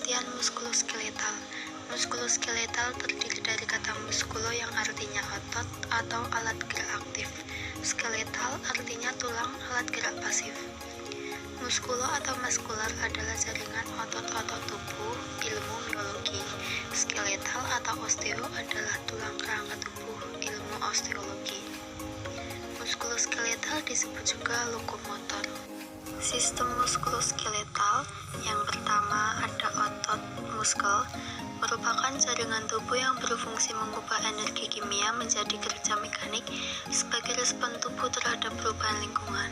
Pengertian muskuloskeletal. Muskuloskeletal terdiri dari kata muskulo yang artinya otot atau alat gerak aktif. Skeletal artinya tulang, alat gerak pasif. Muskulo atau muskular adalah jaringan otot-otot tubuh, ilmu biologi. Skeletal atau osteo adalah tulang kerangka tubuh, ilmu osteologi. Muskuloskeletal disebut juga lokomotor. Sistem muskuloskeletal yang pertama ada otot muskel, merupakan jaringan tubuh yang berfungsi mengubah energi kimia menjadi kerja mekanik sebagai respon tubuh terhadap perubahan lingkungan.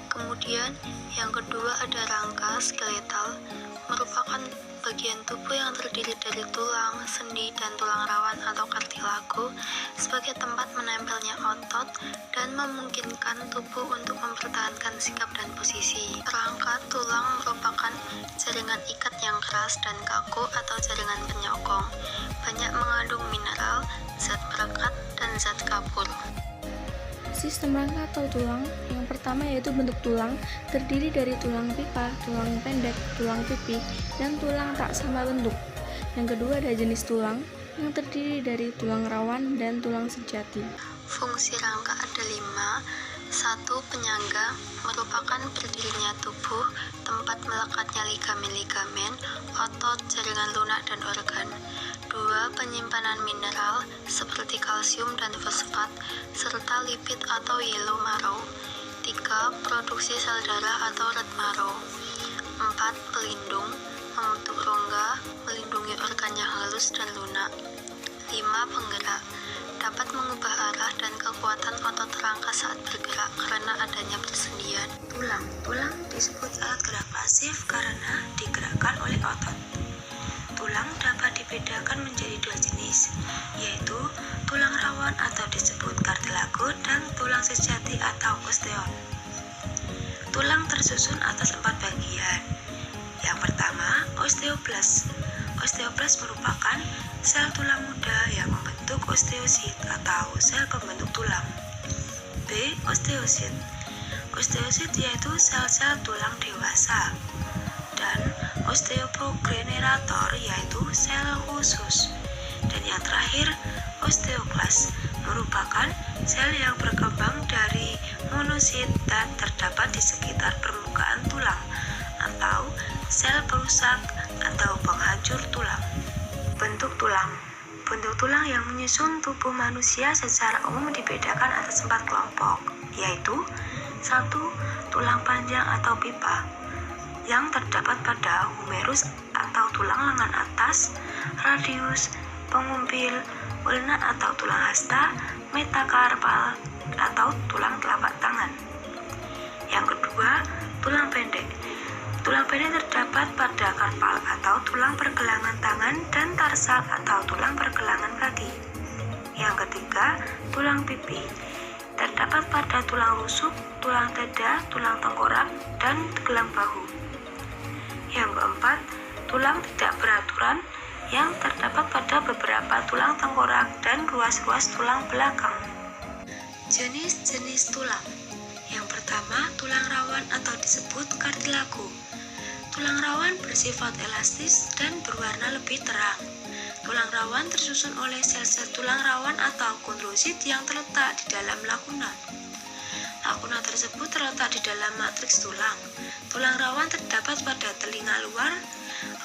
Kemudian yang kedua ada rangka skeletal, merupakan bagian tubuh yang terdiri dari tulang, sendi, dan tulang rawan atau kartilago sebagai tempat menempelnya otot dan memungkinkan tubuh untuk mempertahankan sikap dan posisi. Rangka tulang merupakan jaringan ikat yang keras dan kaku atau jaringan penyokong, banyak mengandung mineral, zat perekat, dan zat kapur. Sistem rangka atau tulang yang pertama yaitu bentuk tulang, terdiri dari tulang pipa, tulang pendek, tulang pipi, dan tulang tak sama bentuk. Yang kedua ada jenis tulang yang terdiri dari tulang rawan dan tulang sejati. Fungsi rangka ada 5. 1. Penyangga, merupakan berdirinya tubuh, tempat melekatnya ligamen-ligamen, otot, jaringan lunak, dan organ. 2. Penyimpanan mineral seperti kalsium dan fosfat, serta lipid atau yellow marrow. 3. Produksi sel darah atau red marrow. 4. Pelindung, membentuk rongga, melindungi organ yang halus dan lunak. 5. Penggerak, dapat mengubah arah dan kekuatan otot rangka saat bergerak karena adanya persendian. Tulang disebut alat gerak pasif karena digerakkan oleh otot. Tulang dapat dibedakan menjadi 2 jenis, yaitu tulang rawan atau disebut kartilago dan tulang sejati atau osteon. Tulang tersusun atas 4 bagian. Yang pertama, osteoblas. Osteoblas merupakan sel tulang muda yang membentuk osteosit atau sel pembentuk tulang. B. Osteosit. Osteosit yaitu sel-sel tulang dewasa. Dan osteoprogenerator yaitu sel khusus. Dan yang terakhir, osteoklas merupakan sel yang berkembang dari monosit dan terdapat di sekitar permukaan tulang atau sel perusak atau penghancur tulang. Bentuk tulang. Bentuk tulang yang menyusun tubuh manusia secara umum dibedakan atas 4 kelompok, yaitu 1. Tulang panjang atau pipa yang terdapat pada humerus atau tulang lengan atas, radius, pengumpil, ulna atau tulang hasta, metakarpal atau tulang telapak tangan. Yang kedua, tulang pendek. Tulang pendek terdapat pada karpal atau tulang pergelangan tangan dan tarsal atau tulang pergelangan kaki. Yang ketiga, tulang pipi. Terdapat pada tulang rusuk, tulang dada, tulang tengkorak, dan gelang bahu. Yang keempat, tulang tidak beraturan yang terdapat pada beberapa tulang tengkorak dan ruas-ruas tulang belakang. Jenis-jenis tulang. Yang pertama, tulang rawan atau disebut kartilago. Tulang rawan bersifat elastis dan berwarna lebih terang. Tulang rawan tersusun oleh sel-sel tulang rawan atau kondrosit yang terletak di dalam lakuna. Lakuna tersebut terletak di dalam matriks tulang. Tulang rawan terdapat pada telinga luar,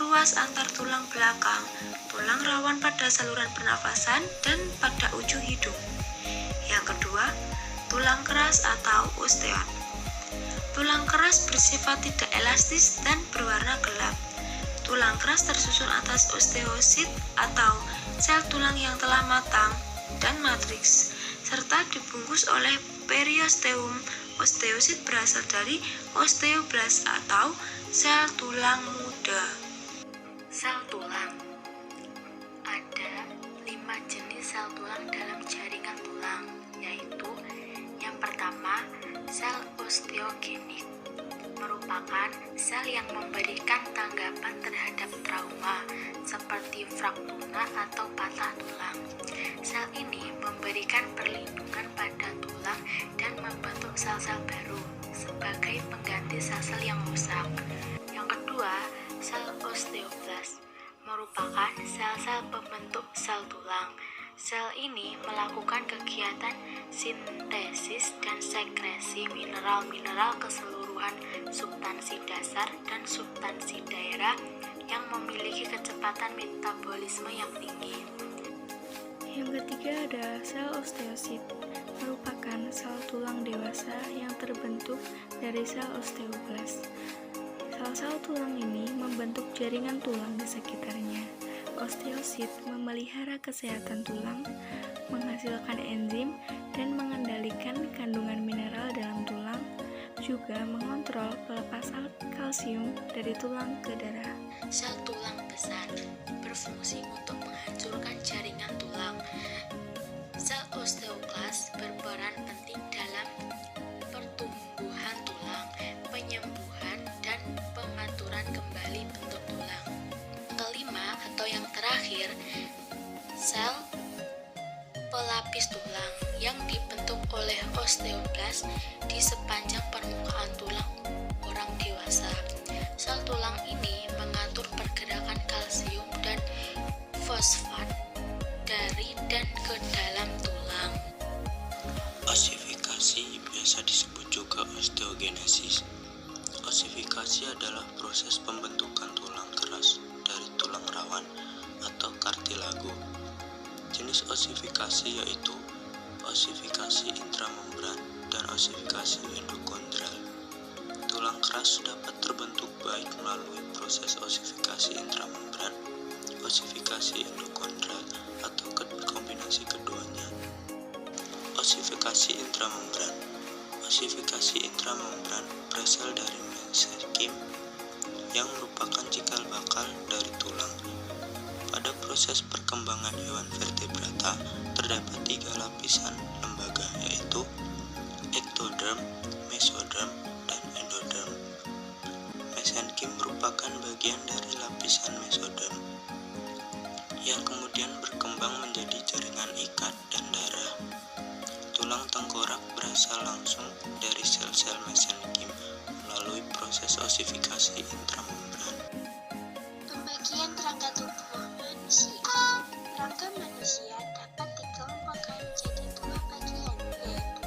ruas antar tulang belakang, tulang rawan pada saluran pernafasan, dan pada ujung hidung. Yang kedua, tulang keras atau osteon. Tulang keras bersifat tidak elastis dan berwarna gelap. Tulang keras tersusun atas osteosit atau sel tulang yang telah matang dan matriks, serta dibungkus oleh periosteum. Osteosit berasal dari osteoblas atau sel tulang muda. Sel tulang. Ada 5 jenis sel tulang dalam jaringan tulang, yaitu yang pertama, sel osteogenik, merupakan sel yang memberikan tanggapan terhadap trauma seperti fraktura atau patah tulang. Sel ini memberikan perlindungan pada tulang dan membentuk sel-sel baru sebagai pengganti sel-sel yang rusak. Yang kedua, sel osteoblas sel-sel pembentuk sel tulang. Sel ini melakukan kegiatan sintesis dan sekresi mineral-mineral keseluruhan substansi dasar dan substansi daerah yang memiliki kecepatan metabolisme yang tinggi. Yang ketiga ada sel osteosit, merupakan sel tulang dewasa yang terbentuk dari sel osteoblas. Sel-sel tulang ini membentuk jaringan tulang di sekitarnya. Osteosit memelihara kesehatan tulang, menghasilkan enzim, dan mengendalikan kandungan mineral dalam tulang, juga mengontrol pelepasan kalsium dari tulang ke darah. Sel tulang besar berfungsi untuk menghancurkan jaringan tulang. Sel osteoklas berperan penting dalam pertumbuhan tulang, penyembuhan, dan pengaturan kembali bentuk tulang. Kelima atau yang terakhir, sel pelapis tulang yang dibentuk oleh osteoblas di sepanjang permukaan tulang orang dewasa. Sel tulang ini mengatur pergerakan kalsium dan fosfat dari dan ke dalam tulang. Osifikasi biasa disebut juga osteogenesis. Osifikasi adalah proses pembentukan tulang keras dari tulang rawan atau kartilago. Jenis osifikasi yaitu osifikasi intramembran dan osifikasi endokondral. Tulang keras dapat terbentuk baik melalui proses osifikasi intramembran, osifikasi endokondral, atau kombinasi keduanya. Osifikasi intramembran. Osifikasi intramembran berasal dari mesenkim yang merupakan cikal bakal dari tulang. Pada proses perkembangan hewan vertebrata terdapat 3 lapisan lembaga, yaitu ektoderm, mesoderm, dan endoderm. Mesenkim merupakan bagian dari lapisan mesoderm yang kemudian berkembang menjadi jaringan ikat dan darah. Tulang tengkorak berasal langsung dari sel-sel mesenkim melalui proses osifikasi intramembran. Pembagian rangka tubuh manusia. Rangka manusia dapat dikelompokkan menjadi 2 bagian, yaitu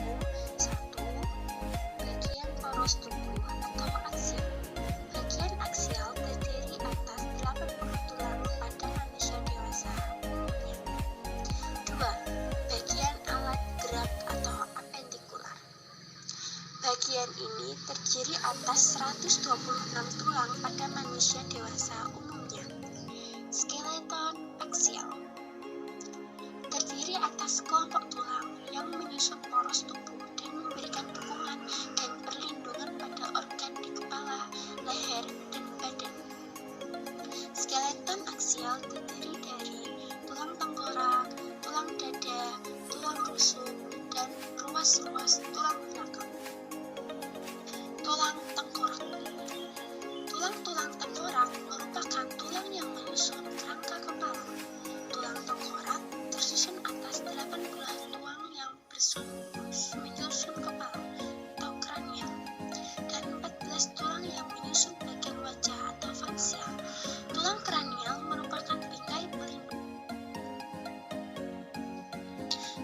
1. Bagian poros tubuh atau aksial. Bagian aksial terdiri atas 80 tulang pada manusia dewasa umumnya. 2. Bagian alat gerak atau apendikular. Bagian ini terdiri atas 126 tulang pada manusia dewasa umumnya. Skeleton aksial terdiri atas kelompok tulang yang menyusun poros tubuh dan memberikan dukungan dan perlindungan pada organ di kepala, leher, dan badan. Skeleton aksial terdiri dari tulang tengkorak, tulang dada, tulang rusuk, dan ruas-ruas tulang belakang. Tulang tengkorak. Tulang-tulang tengkorak merupakan tulang yang menyusun rangka kepala. Tulang tengkorak tersusun atas 80 tulang yang menyusun kepala atau kranial, dan 14 tulang yang menyusun bagian wajah atau faksial. Tulang kranial merupakan bingkai pelindung.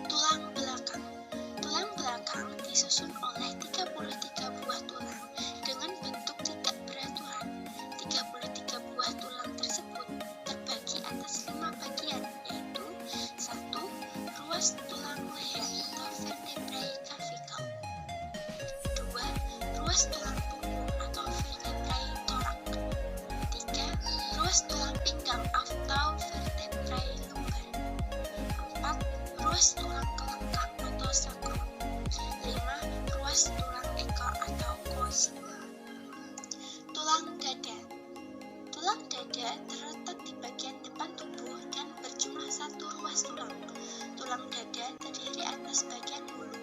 Tulang belakang. Tulang belakang disusun oleh 33 buah tulang dengan bentuk tidak beraturan. 33 buah tulang tersebut terbagi atas 5 bagian, yaitu 1. Ruas tulang leher atau vertebrae cervical. 2. Ruas tulang punggung atau vertebrae thorax. 3. Ruas tulang pinggang atau vertebrae lumbar. 4. Ruas tulang kelengkang atau sacrum. 5. Ruas tulang ekor atau coxilla. Tulang dada. Tulang dada terletak di bagian depan tubuh dan berjumlah 1 ruas tulang. Tulang dada terdiri atas bagian hulu,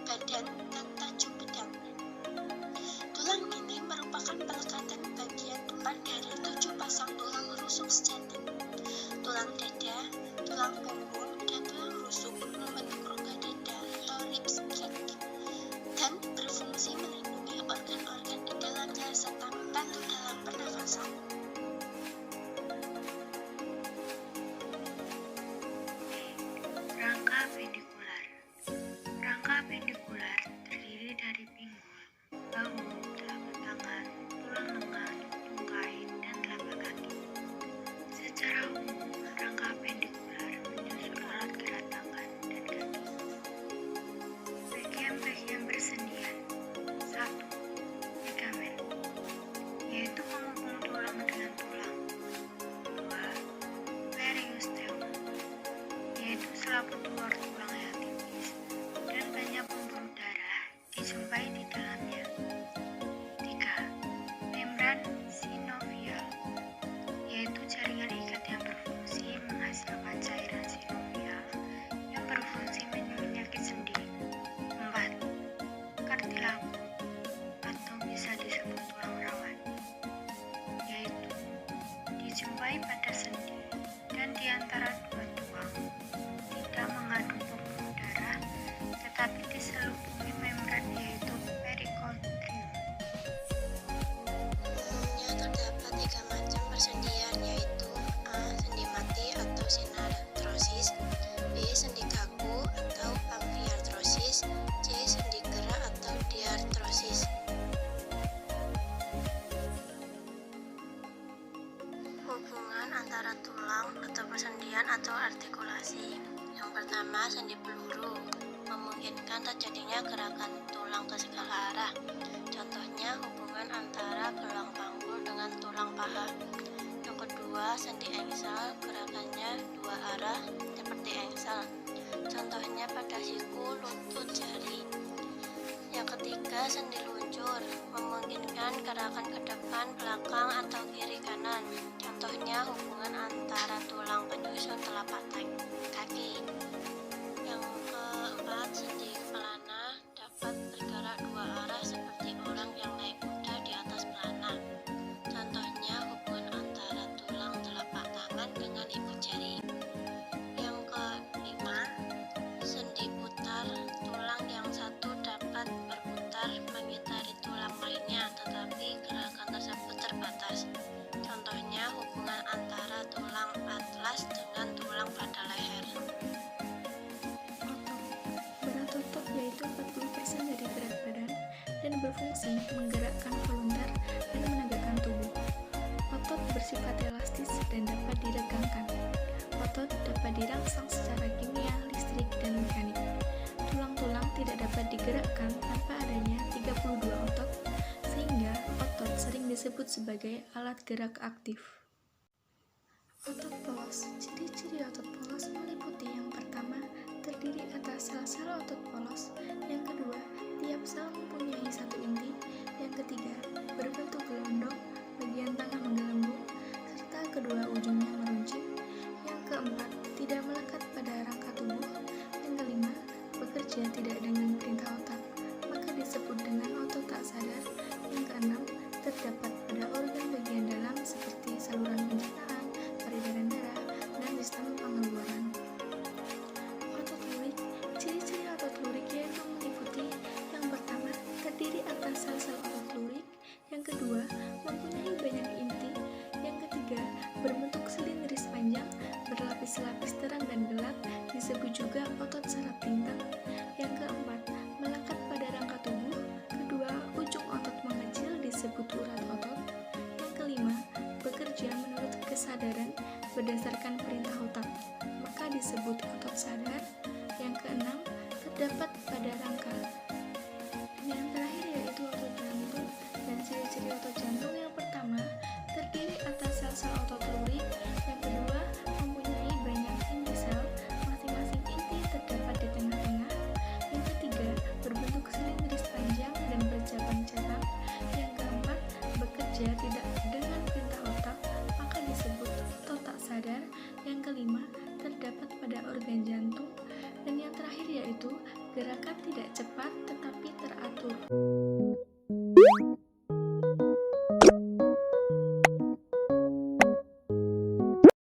badan, dan tajam pedang. Tulang ini merupakan pelekatan bagian depan dari 7 pasang tulang rusuk sejati. Tulang dada, tulang punggung, dan tulang rusuk membentuk rongga dada atau ribs cage dan berfungsi melindungi organ-organ di dalamnya serta membantu dalam pernafasan. hubungan antara tulang atau persendian atau artikulasi. Yang pertama, sendi peluru memungkinkan terjadinya gerakan tulang ke segala arah. Contohnya hubungan antara gelang panggul dengan tulang paha. Yang kedua, sendi engsel gerakannya dua arah seperti engsel. Contohnya pada siku, lutut, jari. Yang ketiga, sendi luncur memungkinkan gerakan ke depan, belakang, atau kiri kanan. Contohnya hubungan antara tulang penyusun telapak kaki. Yang keempat, sendi pelana dapat bergerak dua arah seperti orang yang naik kuda di atas pelana. Contohnya hubungan antara tulang telapak tangan dengan ibu jari. Yang kelima, sendi putar tulang yang satu dapat berputar mengitari tulang lainnya, tetapi gerakan tersebut terbatas. Contohnya hubungan antara tulang atlas dengan tulang pada leher. Berat otot yaitu 40% dari berat badan dan berfungsi menggerakkan voluntar dan menegakkan tubuh. Otot bersifat elastis dan dapat diregangkan. Otot dapat dirangsang secara kimia, listrik, dan mekanik. Tulang-tulang tidak dapat digerakkan tanpa adanya 32 otot, sehingga otot sering disebut sebagai alat gerak aktif. Otot polos. Ciri-ciri otot polos meliputi yang pertama, terdiri atas sel-sel otot polos. Yang kedua, tiap sel mempunyai satu inti. Yang ketiga, berbentuk gelondong, bagian tengah menggelembung, serta kedua ujungnya meruncing. Yang keempat, tidak melekat pada rangka tubuh. Yang kelima, bekerja tidak dengan perintah otak, maka disebut dengan otot tak sadar. Yang keenam, terdapat pada organ bagian dalam seperti saluran pencernaan, peredaran darah, dan sistem pengeluaran. Otot lurik. Ciri-ciri otot lurik yaitu meliputi yang pertama, terdiri atas sel-sel otot lurik. Yang kedua, mempunyai banyak inti. Yang ketiga, berbentuk silindris panjang, berlapis-lapis terang dan gelap, disebut juga otot saraf bintang. Yang keempat, melekat pada rangka tubuh. Kedua, ujung otot mengecil disebut urat otot. Yang kelima, bekerja menurut kesadaran berdasarkan perintah otak, maka disebut otot sadar. Yang keenam, terdapat pada rangka. Dan yang terakhir yaitu otot jantung. Dan ciri-ciri otot jantung yang pertama, terdiri atas sel-sel otot lurik. Yang kedua, mempunyai banyak inti sel, masing-masing inti terdapat di tengah-tengah. Yang ketiga, berbentuk silindris panjang dan bercabang cabang. Yang keempat, bekerja tidak dengan perintah otak, maka disebut otot tak sadar. Yang kelima, terdapat pada organ jantung. Dan yang terakhir yaitu gerakan tidak cepat tetapi teratur.